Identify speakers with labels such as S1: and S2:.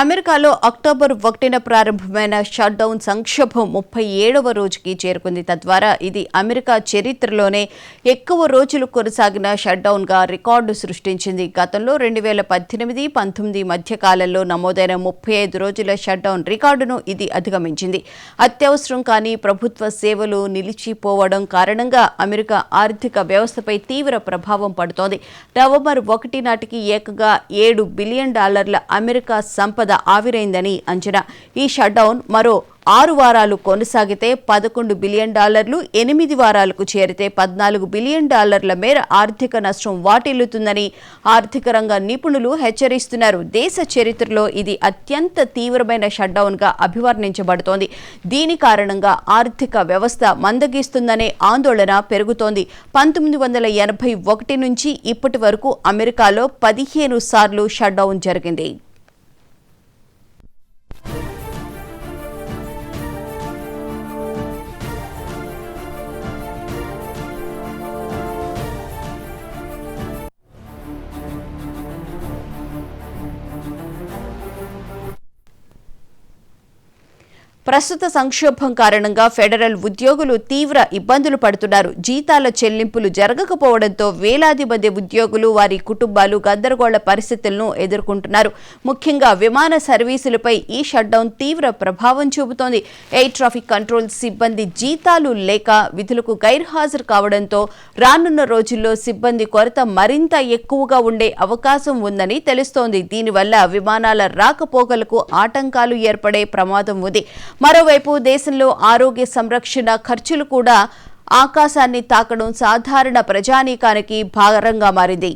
S1: అమెరికాలో అక్టోబర్ 1న ప్రారంభమైన షట్డౌన్ సంక్షోభం 37వ రోజుకి చేరుకుంది. తద్వారా ఇది అమెరికా చరిత్రలోనే ఎక్కువ రోజులు కొనసాగిన షట్డౌన్గా రికార్డు సృష్టించింది. గతంలో 2018-19 మధ్య కాలంలో నమోదైన 35 రోజుల షట్డౌన్ రికార్డును ఇది అధిగమించింది. అత్యవసరం కానీ ప్రభుత్వ సేవలు నిలిచిపోవడం కారణంగా అమెరికా ఆర్థిక వ్యవస్థపై తీవ్ర ప్రభావం పడుతోంది. నవంబర్ 1 నాటికి ఏకంగా $7 బిలియన్ అమెరికా సంపద ఆవిరైందని అంచనా. ఈ షట్డౌన్ మరో 6 వారాలు కొనసాగితే $11 బిలియన్, 8 వారాలకు చేరితే $14 బిలియన్ మేర ఆర్థిక నష్టం వాటిల్లుతుందని ఆర్థిక రంగ నిపుణులు హెచ్చరిస్తున్నారు. దేశ చరిత్రలో ఇది అత్యంత తీవ్రమైన షట్డౌన్గా అభివర్ణించబడుతోంది. దీని కారణంగా ఆర్థిక వ్యవస్థ మందగిస్తుందనే ఆందోళన పెరుగుతోంది. 1981 నుంచి ఇప్పటి వరకు అమెరికాలో 15 సార్లు షట్డౌన్ జరిగింది. ప్రస్తుత సంక్షోభం కారణంగా ఫెడరల్ ఉద్యోగులు తీవ్ర ఇబ్బందులు పడుతున్నారు. జీతాల చెల్లింపులు జరగకపోవడంతో వేలాది మంది ఉద్యోగులు, వారి కుటుంబాలు గందరగోళ పరిస్థితులను ఎదుర్కొంటున్నారు. ముఖ్యంగా విమాన సర్వీసులపై ఈ షట్డౌన్ తీవ్ర ప్రభావం చూపుతోంది. ఎయిర్ ట్రాఫిక్ కంట్రోల్ సిబ్బంది జీతాలు లేక విధులకు గైర్హాజరు కావడంతో రానున్న రోజుల్లో సిబ్బంది కొరత మరింత ఎక్కువగా ఉండే అవకాశం ఉందని తెలుస్తోంది. దీనివల్ల విమానాల రాకపోకలకు ఆటంకాలు ఏర్పడే ప్రమాదం ఉంది. మరోవైపు దేశంలో ఆరోగ్య సంరక్షణ ఖర్చులు కూడా ఆకాశాన్ని తాకడం సాధారణ ప్రజానీకానికి భారంగా మారింది.